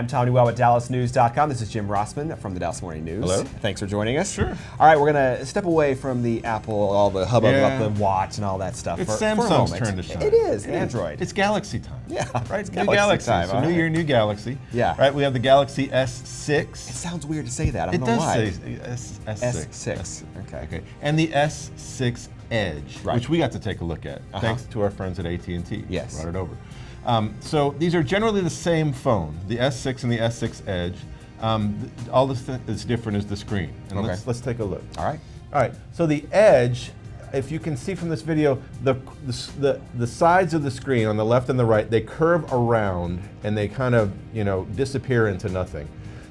I'm Tom Newell at DallasNews.com. This is Jim Rossman from the Dallas Morning News. Hello. Thanks for joining us. Sure. All right, we're going to step away from the Apple, all the hubbub about the watch and all that stuff. It's for a Samsung's moment. turn to shine. It is. Android. It's Galaxy time. Yeah, right. It's New Galaxy time. So All new right. year, new Galaxy. Yeah. Right. We have the Galaxy S6. It sounds weird to say that. I don't It know does why. say S6. S6. Okay. And the S6 Edge, which we got to take a look at, thanks to our friends at AT&T. Yes. Brought it over. So these are generally the same phone, the S6 and the S6 Edge. All that's different is the screen. And let's take a look. All right. All right. So the Edge, if you can see from this video, the sides of the screen on the left and the right, they curve around and they kind of disappear into nothing.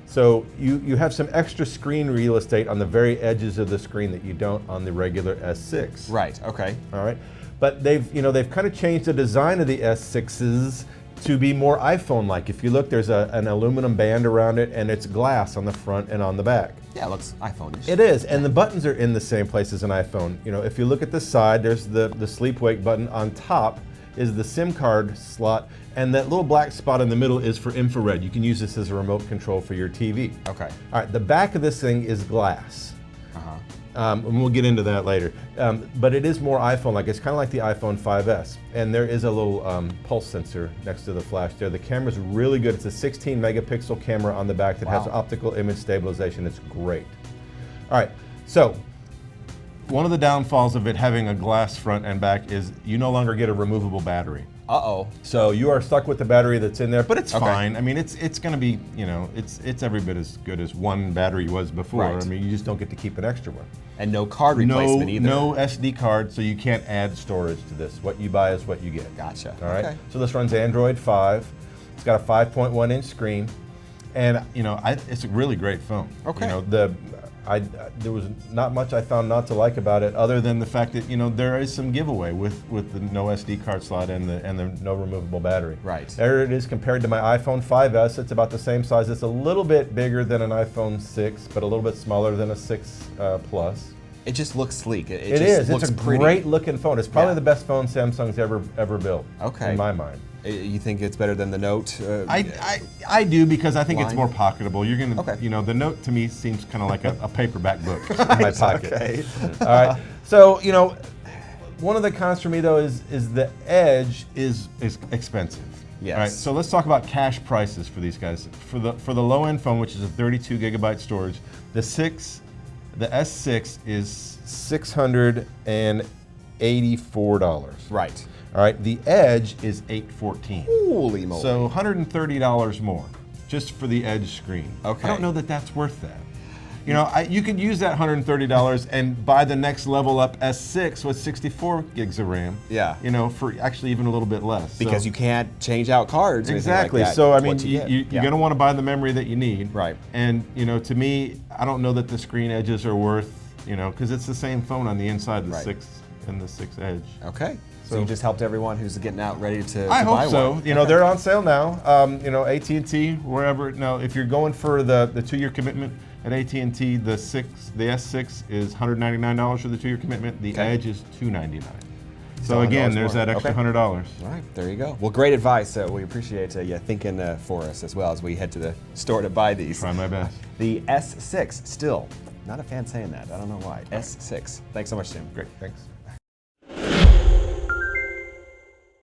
So you have some extra screen real estate on the very edges of the screen that you don't on the regular S6. Right. Okay. All right. But they've kind of changed the design of the S6s to be more iPhone-like. If you look, there's an aluminum band around it, and it's glass on the front and on the back. Yeah, it looks iPhone-ish. It is, and the buttons are in the same place as an iPhone. If you look at the side, there's the sleep-wake button. On top is the SIM card slot, and that little black spot in the middle is for infrared. You can use this as a remote control for your TV. Okay. All right, the back of this thing is glass. And we'll get into that later. But it is more iPhone-like. It's kind of like the iPhone 5S. And there is a little pulse sensor next to the flash there. The camera's really good. It's a 16 megapixel camera on the back that has optical image stabilization. It's great. All right, so one of the downfalls of it having a glass front and back is you no longer get a removable battery. Uh-oh. So you are stuck with the battery that's in there, but it's fine. I mean, it's going to be, it's every bit as good as one battery was before. Right. I mean, you just don't get to keep an extra one. And no card replacement either. No SD card, so you can't add storage to this. What you buy is what you get. Gotcha. All right. So this runs Android 5. It's got a 5.1-inch screen, and it's a really great phone. Okay. There was not much I found not to like about it, other than the fact that there is some giveaway with the no SD card slot and the no removable battery. Right. There it is compared to my iPhone 5S. It's about the same size. It's a little bit bigger than an iPhone 6, but a little bit smaller than a 6 Plus. It just looks sleek. It is. just looks it's a pretty. great looking phone. It's probably the best phone Samsung's ever built. Okay. In my mind. You think it's better than the Note? I do, because I think it's more pocketable. You're gonna, the Note to me seems kind of like a paperback book in my pocket. Okay. All right. So one of the cons for me though is the Edge is expensive. Yes. All right. So let's talk about cash prices for these guys. For the low end phone, which is a 32 gigabyte storage, the S6 is $684. Right. All right, the Edge is $814. Holy moly. So $130 more just for the Edge screen. Okay. I don't know that that's worth that. You could use that $130 and buy the next level up S6 with 64 gigs of RAM. Yeah. For actually even a little bit less. Because you can't change out cards or exactly. anything like that. So I mean, you're going to want to buy the memory that you need. Right. And to me, I don't know that the screen edges are worth, because it's the same phone on the inside, the 6 and the 6 Edge. Okay. So you just helped everyone who's getting out ready to I buy hope so. one. They're on sale now. AT&T, wherever. Now, if you're going for the 2-year commitment at AT&T, the S6 is $199 for the 2-year commitment. The Edge is $299. So again, there's that extra $100. All right, there you go. Well, great advice. We appreciate you thinking for us as well as we head to the store to buy these. Try my best. The S6, still not a fan saying that. I don't know why. S6. Thanks so much, Tim. Great, thanks.